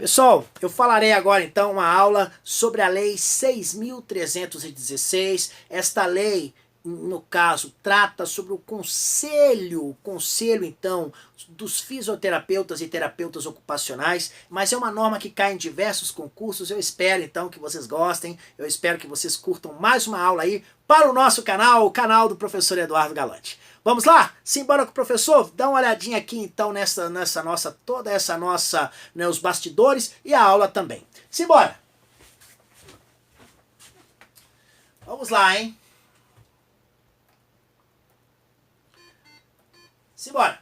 Pessoal, eu falarei agora então uma aula sobre a Lei 6.316. Esta lei, no caso, trata sobre o conselho então dos fisioterapeutas e terapeutas ocupacionais, mas é uma norma que cai em diversos concursos. Eu espero então que vocês gostem, eu espero que vocês curtam mais uma aula aí para o nosso canal, o canal do professor Eduardo Galante. Vamos lá? Simbora com o professor? Dá uma olhadinha aqui então toda essa nossa, né, os bastidores e a aula também. Simbora! Vamos lá, hein? Simbora!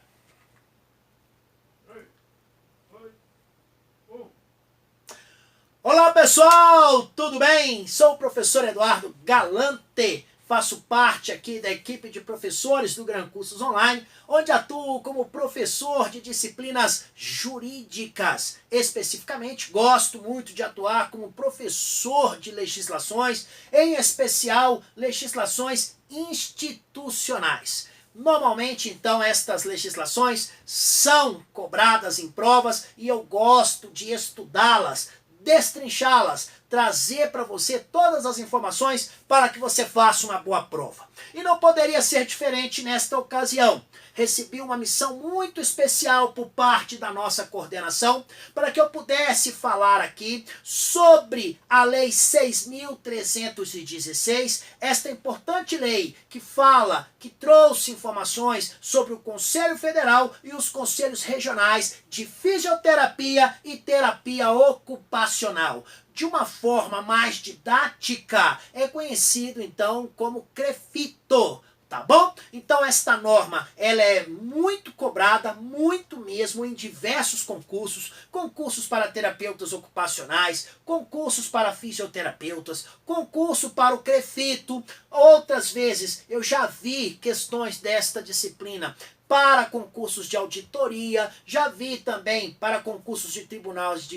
Olá pessoal, tudo bem? Sou o professor Eduardo Galante. Faço parte aqui da equipe de professores do Gran Cursos Online, onde atuo como professor de disciplinas jurídicas. Especificamente, gosto muito de atuar como professor de legislações, em especial legislações institucionais. Normalmente, então, estas legislações são cobradas em provas e eu gosto de estudá-las, destrinchá-las, trazer para você todas as informações para que você faça uma boa prova. E não poderia ser diferente nesta ocasião. Recebi uma missão muito especial por parte da nossa coordenação para que eu pudesse falar aqui sobre a Lei 6.316, esta importante lei que trouxe informações sobre o Conselho Federal e os conselhos regionais de fisioterapia e terapia ocupacional. De uma forma mais didática, é conhecido então como CREFITO, tá bom? Então esta norma, ela é muito cobrada, muito mesmo, em diversos concursos, concursos para terapeutas ocupacionais, concursos para fisioterapeutas, concurso para o CREFITO. Outras vezes eu já vi questões desta disciplina para concursos de auditoria, já vi também para concursos de tribunais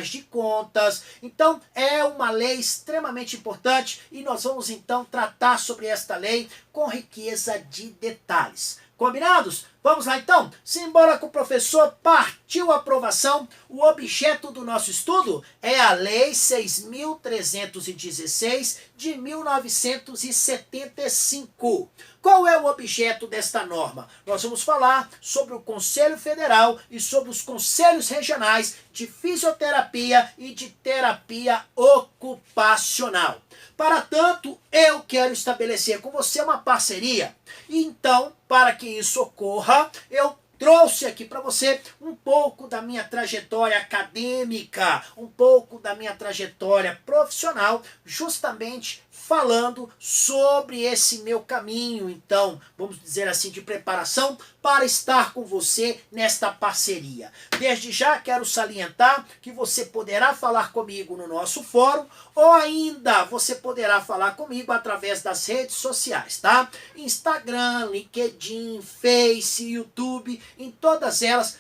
de contas. Então é uma lei extremamente importante e nós vamos então tratar sobre esta lei com riqueza de detalhes. Combinados? Vamos lá então? Simbora com o professor, partiu a aprovação. O objeto do nosso estudo é a Lei 6.316 de 1975. Qual é o objeto desta norma? Nós vamos falar sobre o Conselho Federal e sobre os conselhos regionais de fisioterapia e de terapia ocupacional. Para tanto, eu quero estabelecer com você uma parceria. Então, para que isso ocorra, eu trouxe aqui para você um pouco da minha trajetória acadêmica, um pouco da minha trajetória profissional, justamente falando sobre esse meu caminho, então, vamos dizer assim, de preparação para estar com você nesta parceria. Desde já quero salientar que você poderá falar comigo no nosso fórum ou ainda você poderá falar comigo através das redes sociais, tá? Instagram, LinkedIn, Face, YouTube, em todas elas,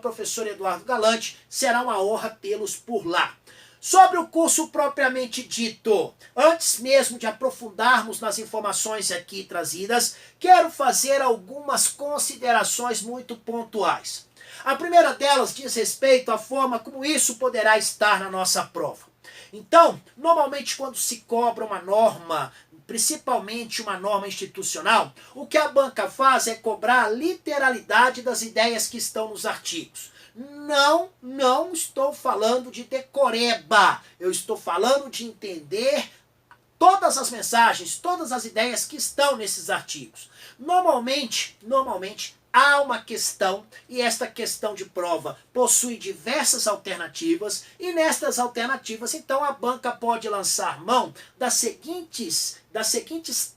@professor Eduardo Galante, será uma honra tê-los por lá. Sobre o curso propriamente dito, antes mesmo de aprofundarmos nas informações aqui trazidas, quero fazer algumas considerações muito pontuais. A primeira delas diz respeito à forma como isso poderá estar na nossa prova. Então, normalmente quando se cobra uma norma, principalmente uma norma institucional, o que a banca faz é cobrar a literalidade das ideias que estão nos artigos. Não estou falando de decoreba, eu estou falando de entender todas as mensagens, todas as ideias que estão nesses artigos. Normalmente, há uma questão, e esta questão de prova possui diversas alternativas, e nestas alternativas, então, a banca pode lançar mão das seguintes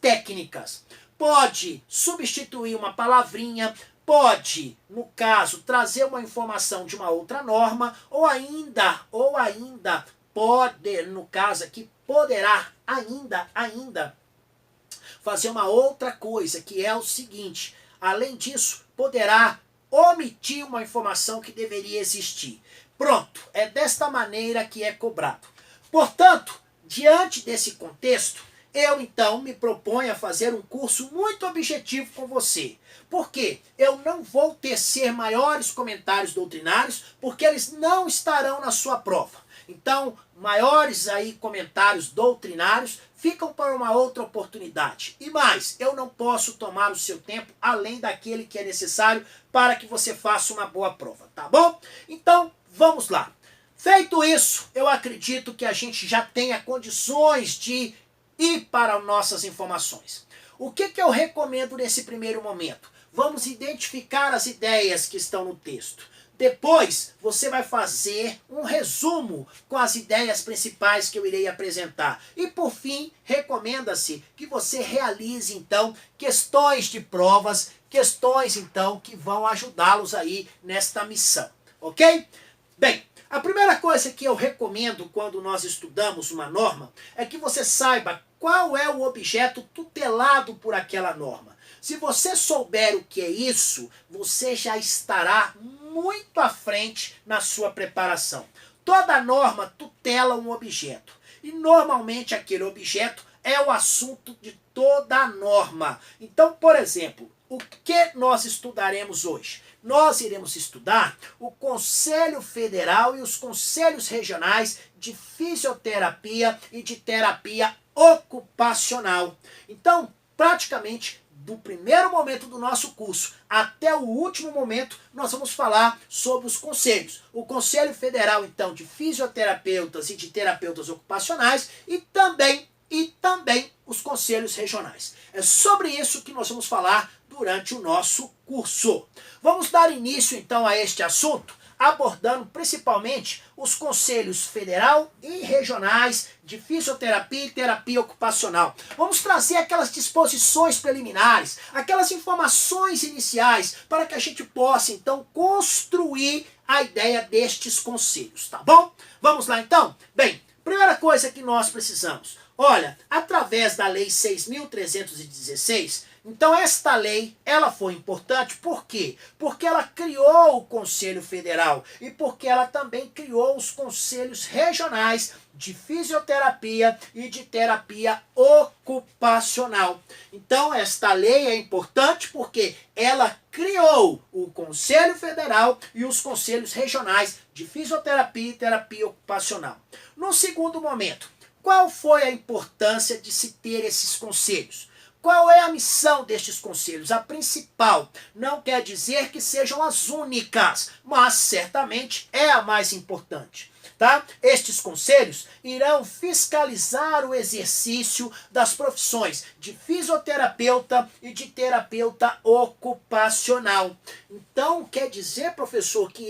técnicas. Pode substituir uma palavrinha, pode, no caso, trazer uma informação de uma outra norma, ou ainda pode, no caso aqui, poderá ainda fazer uma outra coisa, que é o seguinte: além disso, poderá omitir uma informação que deveria existir. Pronto, é desta maneira que é cobrado. Portanto, diante desse contexto, eu então me proponho a fazer um curso muito objetivo com você. Por quê? Eu não vou tecer maiores comentários doutrinários, porque eles não estarão na sua prova. Então, maiores aí comentários doutrinários ficam para uma outra oportunidade. E mais, eu não posso tomar o seu tempo além daquele que é necessário para que você faça uma boa prova, tá bom? Então, vamos lá. Feito isso, eu acredito que a gente já tenha condições de ir para nossas informações. O que eu recomendo nesse primeiro momento? Vamos identificar as ideias que estão no texto. Depois, você vai fazer um resumo com as ideias principais que eu irei apresentar. E, por fim, recomenda-se que você realize, então, questões de provas, questões, então, que vão ajudá-los aí nesta missão. Ok? Bem, a primeira coisa que eu recomendo quando nós estudamos uma norma é que você saiba qual é o objeto tutelado por aquela norma. Se você souber o que é isso, você já estará muito à frente na sua preparação. Toda norma tutela um objeto. E normalmente aquele objeto é o assunto de toda a norma. Então, por exemplo, o que nós estudaremos hoje? Nós iremos estudar o Conselho Federal e os Conselhos Regionais de Fisioterapia e de Terapia Ocupacional. Então, praticamente, do primeiro momento do nosso curso até o último momento, nós vamos falar sobre os conselhos. O Conselho Federal, então, de Fisioterapeutas e de Terapeutas Ocupacionais e também os conselhos regionais. É sobre isso que nós vamos falar durante o nosso curso. Vamos dar início, então, a este assunto, abordando principalmente os conselhos federal e regionais de fisioterapia e terapia ocupacional. Vamos trazer aquelas disposições preliminares, aquelas informações iniciais, para que a gente possa, então, construir a ideia destes conselhos, tá bom? Vamos lá, então? Bem, primeira coisa que nós precisamos. Olha, através da Lei 6.316, então esta lei, ela foi importante, por quê? Porque ela criou o Conselho Federal e porque ela também criou os conselhos regionais de fisioterapia e de terapia ocupacional. Então esta lei é importante porque ela criou o Conselho Federal e os conselhos regionais de fisioterapia e terapia ocupacional. No segundo momento, qual foi a importância de se ter esses conselhos? Qual é a missão destes conselhos? A principal. Não quer dizer que sejam as únicas, mas certamente é a mais importante. Tá? Estes conselhos irão fiscalizar o exercício das profissões de fisioterapeuta e de terapeuta ocupacional. Então, quer dizer, professor, que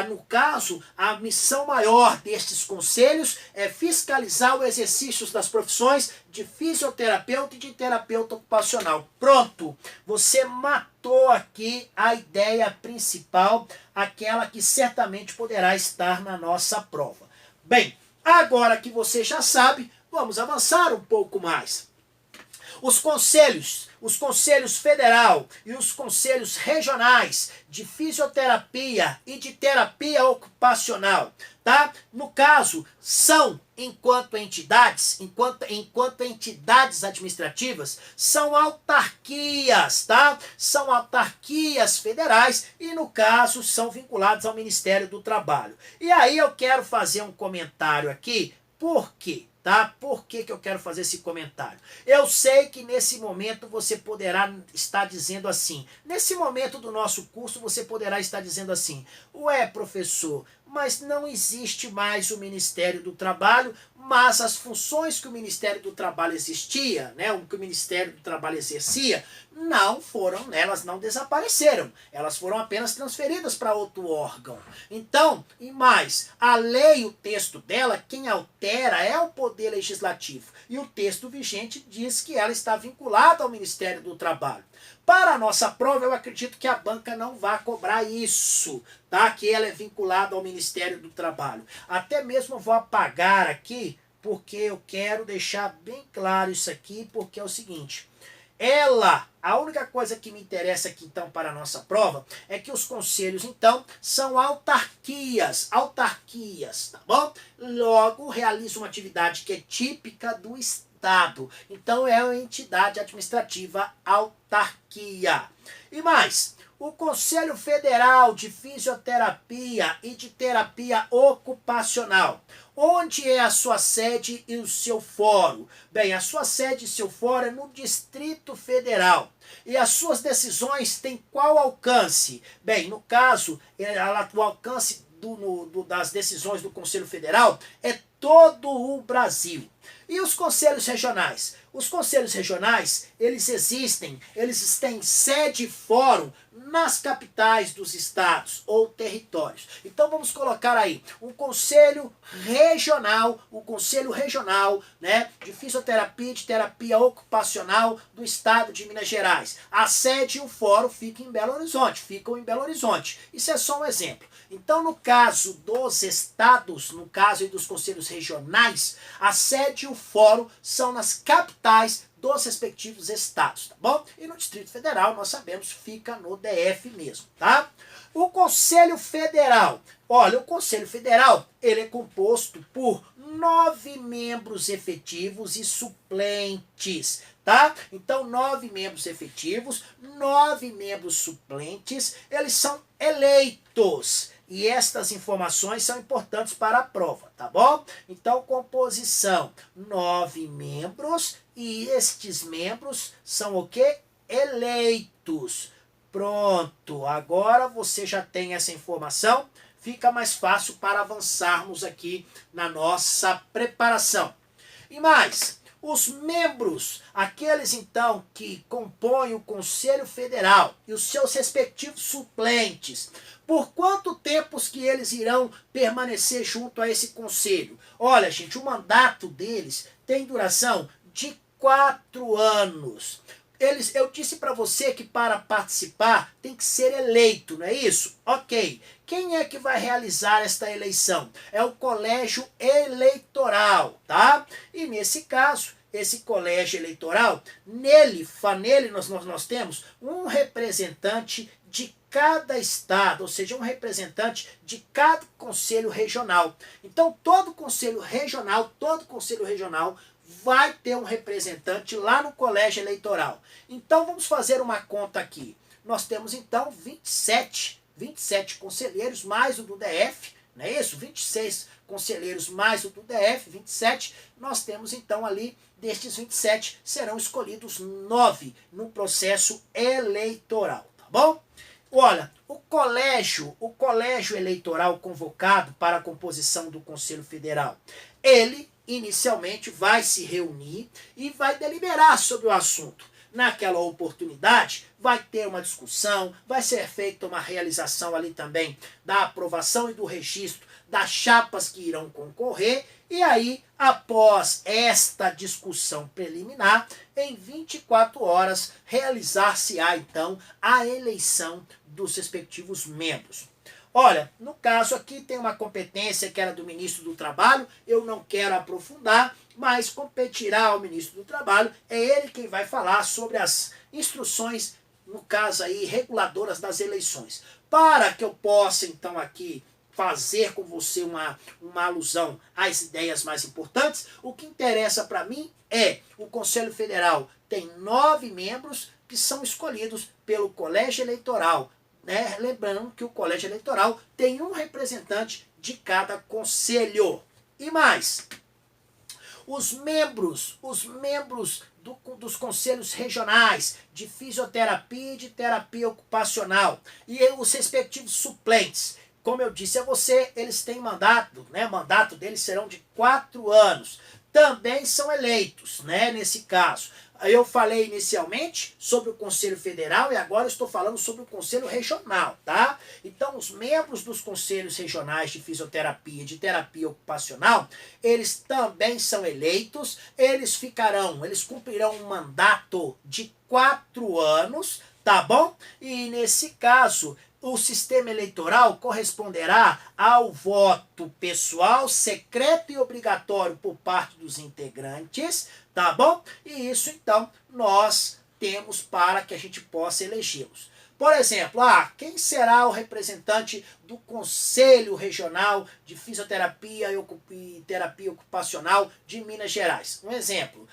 no caso, a missão maior destes conselhos é fiscalizar o exercício das profissões de fisioterapeuta e de terapeuta ocupacional. Pronto! Você matou aqui a ideia principal, aquela que certamente poderá estar na nossa prova. Bem, agora que você já sabe, vamos avançar um pouco mais. Os conselhos federal e os conselhos regionais de fisioterapia e de terapia ocupacional, tá? No caso, são, enquanto entidades administrativas, são autarquias, tá? São autarquias federais e, no caso, são vinculados ao Ministério do Trabalho. E aí eu quero fazer um comentário aqui, por quê? Tá? Por que eu quero fazer esse comentário? Eu sei que nesse momento você poderá estar dizendo assim, nesse momento do nosso curso você poderá estar dizendo assim, ué, professor, mas não existe mais o Ministério do Trabalho, mas as funções que o Ministério do Trabalho existia, né, o que o Ministério do Trabalho exercia, elas não desapareceram, elas foram apenas transferidas para outro órgão. Então, e mais, a lei, o texto dela, quem altera é o Poder Legislativo, e o texto vigente diz que ela está vinculada ao Ministério do Trabalho. Para a nossa prova, eu acredito que a banca não vai cobrar isso, tá? Que ela é vinculada ao Ministério do Trabalho. Até mesmo eu vou apagar aqui, porque eu quero deixar bem claro isso aqui, porque é o seguinte, a única coisa que me interessa aqui, então, para a nossa prova, é que os conselhos, então, são autarquias, tá bom? Logo, realiza uma atividade que é típica deputado. Então é uma entidade administrativa autarquia. E mais, o Conselho Federal de Fisioterapia e de Terapia Ocupacional. Onde é a sua sede e o seu fórum? Bem, a sua sede e seu fórum é no Distrito Federal. E as suas decisões têm qual alcance? Bem, no caso, o alcance das decisões do Conselho Federal é todo o Brasil. E os conselhos regionais? Os conselhos regionais, eles têm sede e fórum nas capitais dos estados ou territórios. Então vamos colocar aí um conselho regional, né, de fisioterapia e de terapia ocupacional do estado de Minas Gerais. A sede e o fórum ficam em Belo Horizonte. Isso é só um exemplo. Então, no caso dos estados, no caso dos conselhos regionais, a sede e o fórum são nas capitais dos respectivos estados, tá bom? E no Distrito Federal, nós sabemos, fica no DF mesmo, tá? O Conselho Federal. Olha, o Conselho Federal, ele é composto por 9 membros efetivos e suplentes, tá? Então, 9 membros efetivos, 9 membros suplentes, eles são eleitos. E estas informações são importantes para a prova, tá bom? Então, composição, 9 membros, e estes membros são o quê? Eleitos. Pronto, agora você já tem essa informação, fica mais fácil para avançarmos aqui na nossa preparação. E mais, os membros, aqueles então que compõem o Conselho Federal e os seus respectivos suplentes, por quanto tempo que eles irão permanecer junto a esse conselho? Olha, gente, o mandato deles tem duração de 4 anos. Eu disse para você que para participar tem que ser eleito, não é isso? Ok. Quem é que vai realizar esta eleição? É o colégio eleitoral, tá? E nesse caso, esse colégio eleitoral, nele nós temos um representante de cada estado, ou seja, um representante de cada conselho regional. Então, todo conselho regional vai ter um representante lá no colégio eleitoral. Então, vamos fazer uma conta aqui. Nós temos, então, 27 conselheiros, mais o do DF, não é isso? 26 conselheiros mais o do DF, 27. Nós temos, então, ali, destes 27, serão escolhidos 9 no processo eleitoral, tá bom? Olha, o colégio eleitoral convocado para a composição do Conselho Federal, ele inicialmente vai se reunir e vai deliberar sobre o assunto. Naquela oportunidade, vai ter uma discussão, vai ser feita uma realização ali também da aprovação e do registro das chapas que irão concorrer, e aí, após esta discussão preliminar, em 24 horas, realizar-se-á, então, a eleição dos respectivos membros. Olha, no caso aqui tem uma competência que era do ministro do Trabalho, eu não quero aprofundar, mas competirá ao ministro do Trabalho, é ele quem vai falar sobre as instruções, no caso aí, reguladoras das eleições. Para que eu possa, então, aqui fazer com você uma alusão às ideias mais importantes, o que interessa para mim é o Conselho Federal tem 9 membros que são escolhidos pelo colégio eleitoral, né? Lembrando que o colégio eleitoral tem um representante de cada conselho. E mais, os membros dos conselhos regionais de fisioterapia e de terapia ocupacional e os respectivos suplentes, como eu disse a você, eles têm mandato, né? Mandato deles serão de 4 anos. Também são eleitos, né? Nesse caso. Eu falei inicialmente sobre o Conselho Federal e agora estou falando sobre o Conselho Regional, tá? Então, os membros dos Conselhos Regionais de Fisioterapia e de Terapia Ocupacional, eles também são eleitos, eles cumprirão um mandato de 4 anos, tá bom? E nesse caso, o sistema eleitoral corresponderá ao voto pessoal, secreto e obrigatório por parte dos integrantes, tá bom? E isso, então, nós temos para que a gente possa elegê-los. Por exemplo, quem será o representante do Conselho Regional de Fisioterapia e Terapia Ocupacional de Minas Gerais? Um exemplo.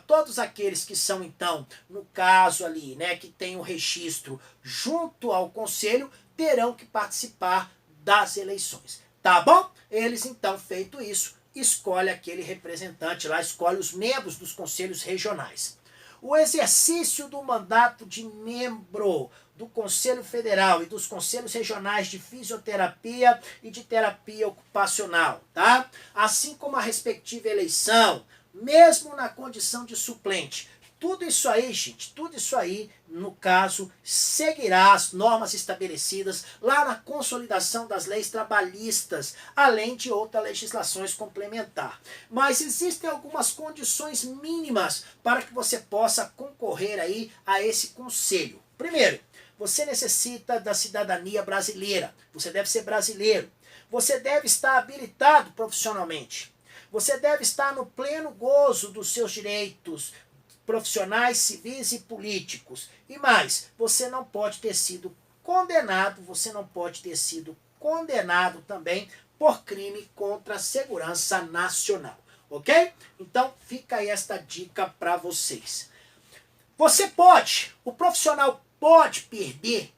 Todos aqueles que são, então, no caso ali, né, que tem o registro junto ao Conselho, terão que participar das eleições. Tá bom? Eles, então, feito isso, escolhe aquele representante lá, escolhe os membros dos conselhos regionais. O exercício do mandato de membro do Conselho Federal e dos Conselhos Regionais de Fisioterapia e de Terapia Ocupacional, tá? Assim como a respectiva eleição, mesmo na condição de suplente. Tudo isso aí, gente, tudo isso aí, no caso, seguirá as normas estabelecidas lá na consolidação das leis trabalhistas, além de outras legislações complementares. Mas existem algumas condições mínimas para que você possa concorrer aí a esse conselho. Primeiro, você necessita da cidadania brasileira. Você deve ser brasileiro. Você deve estar habilitado profissionalmente. Você deve estar no pleno gozo dos seus direitos profissionais, civis e políticos. E mais, você não pode ter sido condenado, também por crime contra a segurança nacional. Ok? Então, fica aí esta dica para vocês. O profissional pode perder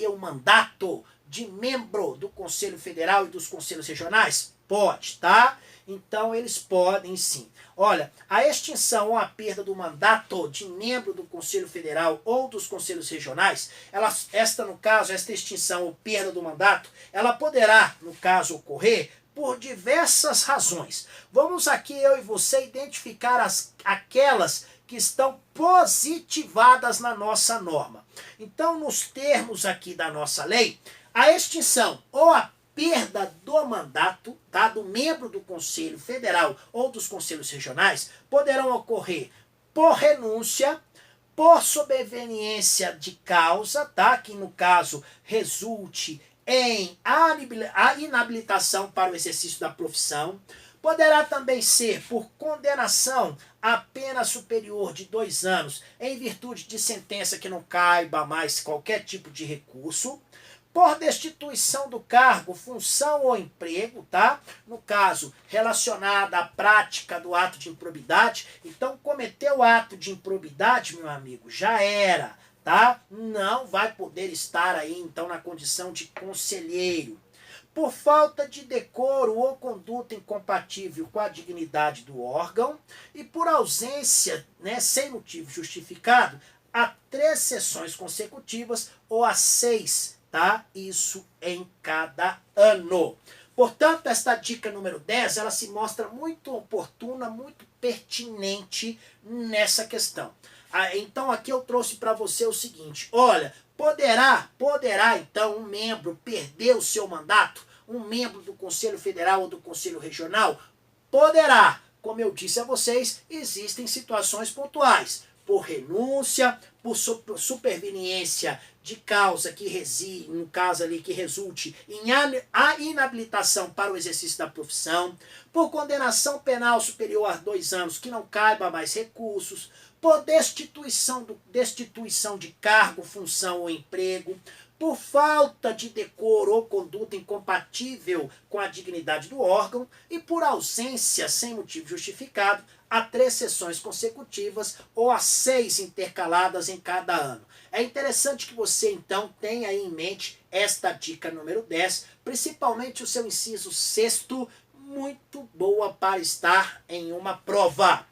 o mandato de membro do Conselho Federal e dos Conselhos Regionais? Pode, tá? Então, eles podem sim. Olha, a extinção ou a perda do mandato de membro do Conselho Federal ou dos Conselhos Regionais, esta extinção ou perda do mandato, ela poderá, no caso, ocorrer por diversas razões. Vamos aqui, eu e você, identificar aquelas que estão positivadas na nossa norma. Então, nos termos aqui da nossa lei, a extinção ou a perda do mandato, tá, do membro do Conselho Federal ou dos Conselhos Regionais poderão ocorrer por renúncia, por sobreveniência de causa, tá, que no caso resulte em a inabilitação para o exercício da profissão. Poderá também ser por condenação a pena superior de 2 anos em virtude de sentença que não caiba mais qualquer tipo de recurso. Por destituição do cargo, função ou emprego, tá? No caso, relacionada à prática do ato de improbidade. Então, cometeu o ato de improbidade, meu amigo, já era, tá? Não vai poder estar aí, então, na condição de conselheiro. Por falta de decoro ou conduta incompatível com a dignidade do órgão e por ausência, né, sem motivo justificado, a 3 sessões consecutivas ou a 6, tá? Isso em cada ano. Portanto, esta dica número 10, ela se mostra muito oportuna, muito pertinente nessa questão. Então, aqui eu trouxe para você o seguinte, olha, poderá então um membro perder o seu mandato? Um membro do Conselho Federal ou do Conselho Regional? Poderá. Como eu disse a vocês, existem situações pontuais. Por renúncia, por superveniência de causa que no caso ali que resulte em a inabilitação para o exercício da profissão, por condenação penal superior a 2 anos que não caiba mais recursos, por destituição de cargo, função ou emprego, por falta de decoro ou conduta incompatível com a dignidade do órgão e por ausência sem motivo justificado a 3 sessões consecutivas ou a 6 intercaladas em cada ano. É interessante que você, então, tenha aí em mente esta dica número 10, principalmente o seu inciso 6º, muito boa para estar em uma prova.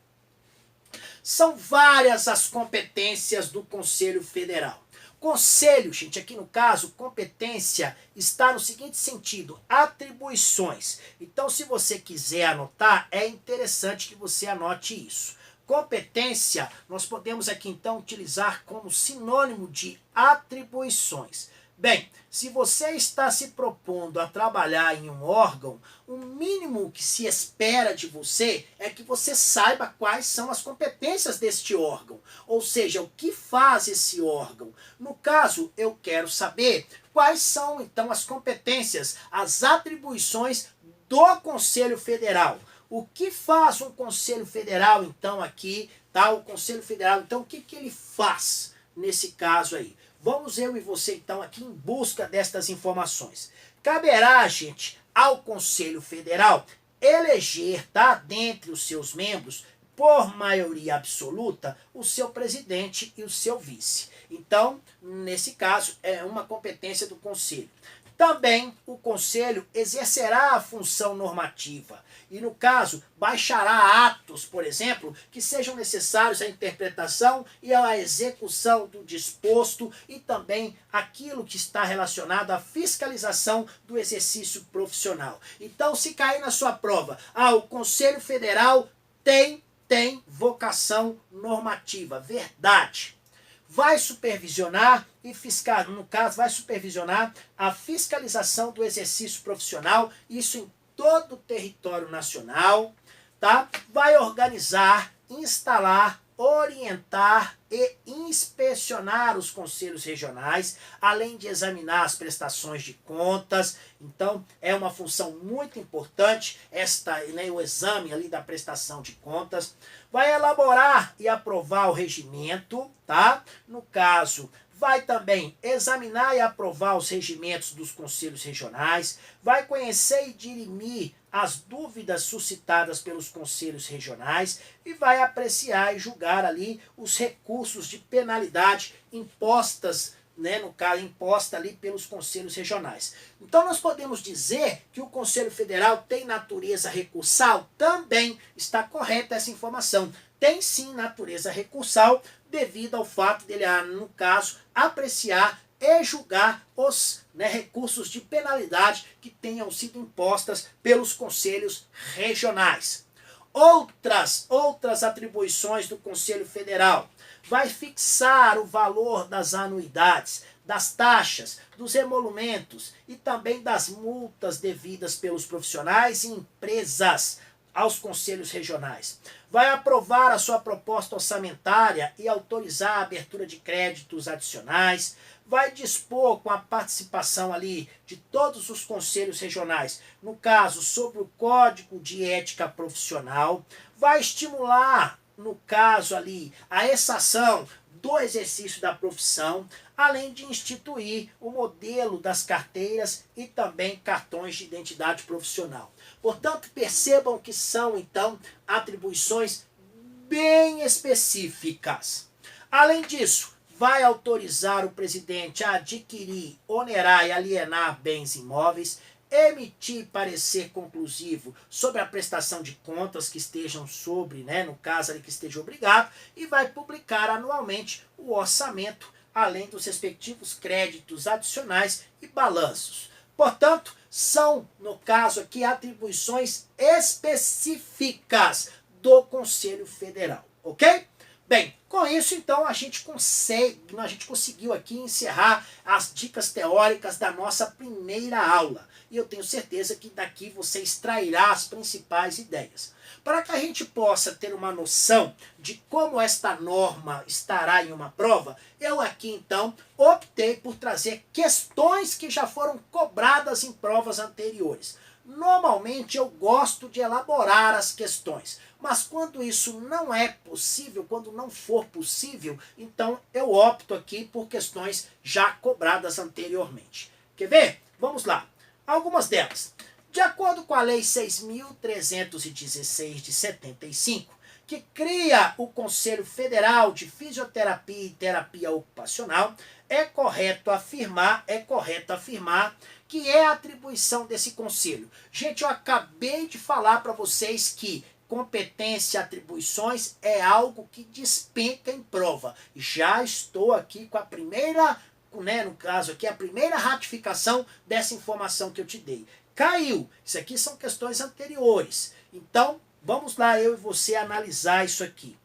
São várias as competências do Conselho Federal. Conselho, gente, aqui no caso, competência está no seguinte sentido, atribuições. Então, se você quiser anotar, é interessante que você anote isso. Competência, nós podemos aqui então utilizar como sinônimo de atribuições. Bem, se você está se propondo a trabalhar em um órgão, o mínimo que se espera de você é que você saiba quais são as competências deste órgão. Ou seja, o que faz esse órgão. No caso, eu quero saber quais são então as competências, as atribuições do Conselho Federal. O que faz um Conselho Federal, então, aqui, tá? O Conselho Federal, então, o que ele faz nesse caso aí? Vamos eu e você então aqui em busca destas informações. Caberá, gente, ao Conselho Federal eleger, tá, dentre os seus membros, por maioria absoluta, o seu presidente e o seu vice. Então, nesse caso, é uma competência do Conselho. Também o Conselho exercerá a função normativa e, no caso, baixará atos, por exemplo, que sejam necessários à interpretação e à execução do disposto e também aquilo que está relacionado à fiscalização do exercício profissional. Então, se cair na sua prova, o Conselho Federal tem vocação normativa, verdade. Vai supervisionar e fiscal, no caso, vai supervisionar a fiscalização do exercício profissional, isso em todo o território nacional, tá? Vai organizar, instalar, orientar e inspecionar os conselhos regionais, além de examinar as prestações de contas. Então, é uma função muito importante o exame ali da prestação de contas. Vai elaborar e aprovar o regimento, tá? No caso, vai também examinar e aprovar os regimentos dos conselhos regionais, vai conhecer e dirimir as dúvidas suscitadas pelos conselhos regionais e vai apreciar e julgar ali os recursos de penalidade impostas, no caso, imposta ali pelos conselhos regionais. Então nós podemos dizer que o Conselho Federal tem natureza recursal? Também está correta essa informação. Tem sim natureza recursal, devido ao fato dele, no caso, apreciar e julgar os recursos de penalidade que tenham sido impostas pelos conselhos regionais. Outras atribuições do Conselho Federal. Vai fixar o valor das anuidades, das taxas, dos emolumentos e também das multas devidas pelos profissionais e empresas aos conselhos regionais. Vai aprovar a sua proposta orçamentária e autorizar a abertura de créditos adicionais. Vai dispor com a participação ali de todos os conselhos regionais, no caso, sobre o Código de Ética Profissional. Vai estimular, no caso ali, a exação do exercício da profissão, além de instituir o modelo das carteiras e também cartões de identidade profissional. Portanto, percebam que são, então, atribuições bem específicas. Além disso, vai autorizar o presidente a adquirir, onerar e alienar bens imóveis, emitir parecer conclusivo sobre a prestação de contas que estejam sobre, no caso ali que esteja obrigado, e vai publicar anualmente o orçamento, além dos respectivos créditos adicionais e balanços. Portanto, são, no caso aqui, atribuições específicas do Conselho Federal, ok? Bem, com isso, então, a gente conseguiu aqui encerrar as dicas teóricas da nossa primeira aula. E eu tenho certeza que daqui você extrairá as principais ideias. Para que a gente possa ter uma noção de como esta norma estará em uma prova, eu aqui, então, optei por trazer questões que já foram cobradas em provas anteriores. Normalmente eu gosto de elaborar as questões, mas quando isso não é possível, quando não for possível, então eu opto aqui por questões já cobradas anteriormente. Quer ver? Vamos lá. Algumas delas. De acordo com a Lei 6.316 de 75, que cria o Conselho Federal de Fisioterapia e Terapia Ocupacional, é correto afirmar que é a atribuição desse conselho. Gente, eu acabei de falar para vocês que competência e atribuições é algo que despenca em prova. Já estou aqui com a primeira, no caso aqui, a primeira ratificação dessa informação que eu te dei. Caiu. Isso aqui são questões anteriores. Então, vamos lá, eu e você analisar isso aqui.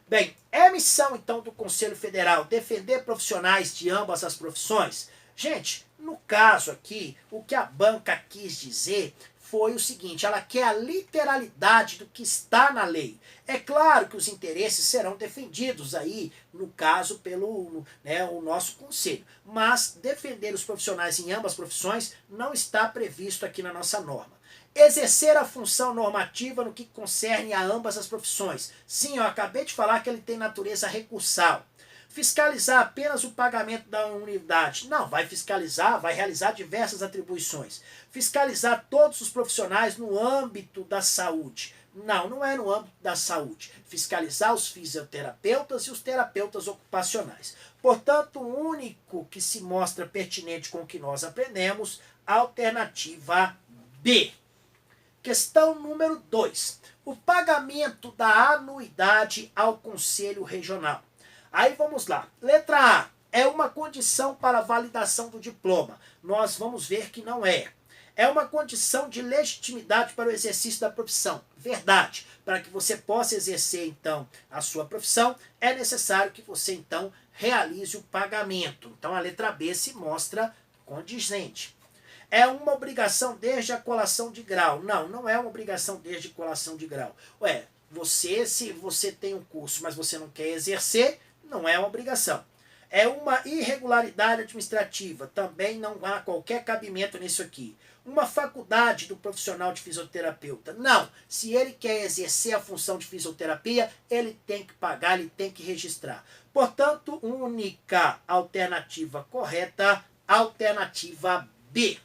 Bem, é missão então do Conselho Federal defender profissionais de ambas as profissões? Gente, no caso aqui, o que a banca quis dizer foi o seguinte: ela quer a literalidade do que está na lei. É claro que os interesses serão defendidos aí, no caso, pelo o nosso conselho. Mas defender os profissionais em ambas profissões não está previsto aqui na nossa norma. Exercer a função normativa no que concerne a ambas as profissões. Sim, eu acabei de falar que ele tem natureza recursal. Fiscalizar apenas o pagamento da unidade? Não, vai fiscalizar, vai realizar diversas atribuições. Fiscalizar todos os profissionais no âmbito da saúde? Não, não é no âmbito da saúde. Fiscalizar os fisioterapeutas e os terapeutas ocupacionais. Portanto, o único que se mostra pertinente com o que nós aprendemos, alternativa B. Questão número 2. O pagamento da anuidade ao Conselho Regional. Aí vamos lá. Letra A. É uma condição para a validação do diploma. Nós vamos ver que não é. É uma condição de legitimidade para o exercício da profissão. Verdade. Para que você possa exercer, então, a sua profissão, é necessário que você, então, realize o pagamento. Então, a letra B se mostra condizente. É uma obrigação desde a colação de grau. Não, não é uma obrigação desde a colação de grau. Ué, se você tem um curso, mas você não quer exercer, não é uma obrigação. É uma irregularidade administrativa. Também não há qualquer cabimento nisso aqui. Uma faculdade do profissional de fisioterapeuta. Não. Se ele quer exercer a função de fisioterapia, ele tem que pagar, ele tem que registrar. Portanto, única alternativa correta, alternativa B.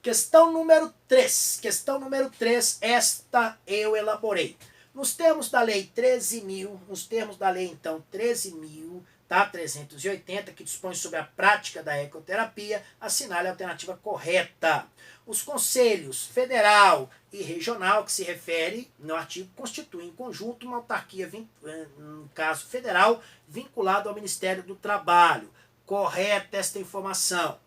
Questão número 3. Questão número 3, esta eu elaborei. Nos termos da lei 13.000, nos termos da lei, então, 13.000, tá? 380, que dispõe sobre a prática da ecoterapia, assinale a alternativa correta. Os conselhos federal e regional, que se refere no artigo, constituem em conjunto uma autarquia, no caso federal, vinculado ao Ministério do Trabalho. Correta esta informação.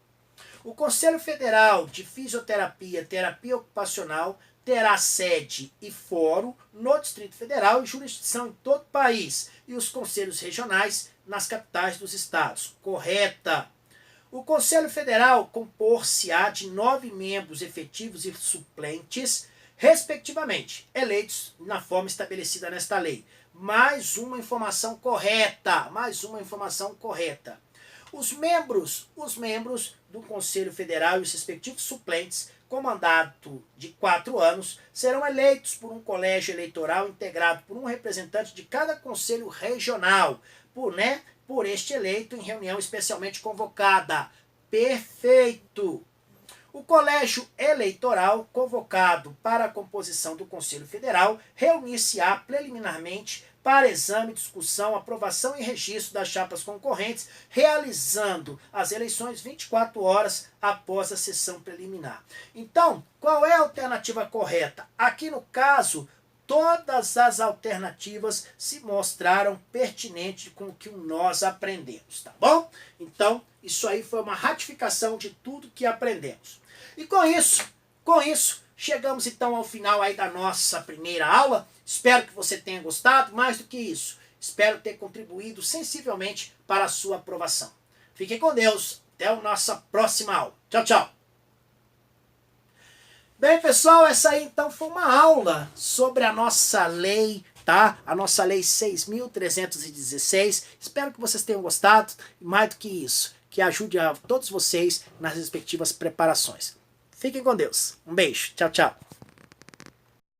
O Conselho Federal de Fisioterapia e Terapia Ocupacional terá sede e fórum no Distrito Federal e jurisdição em todo o país, e os conselhos regionais nas capitais dos estados. Correta. O Conselho Federal compor-se-á de 9 membros efetivos e suplentes, respectivamente, eleitos na forma estabelecida nesta lei. Mais uma informação correta. Mais uma informação correta. Os membros do Conselho Federal e os respectivos suplentes, com mandato de 4 anos, serão eleitos por um colégio eleitoral integrado por um representante de cada conselho regional, por este eleito em reunião especialmente convocada. Perfeito! O colégio eleitoral convocado para a composição do Conselho Federal reunir-se-á preliminarmente para exame, discussão, aprovação e registro das chapas concorrentes, realizando as eleições 24 horas após a sessão preliminar. Então, qual é a alternativa correta? Aqui no caso, todas as alternativas se mostraram pertinentes com o que nós aprendemos, tá bom? Então, isso aí foi uma ratificação de tudo que aprendemos. E com isso, chegamos então ao final aí da nossa primeira aula. Espero que você tenha gostado. Mais do que isso, espero ter contribuído sensivelmente para a sua aprovação. Fiquem com Deus. Até a nossa próxima aula. Tchau, tchau. Bem, pessoal, essa aí então foi uma aula sobre a nossa lei, tá? A nossa lei 6.316. Espero que vocês tenham gostado. E mais do que isso, que ajude a todos vocês nas respectivas preparações. Fiquem com Deus. Um beijo. Tchau, tchau.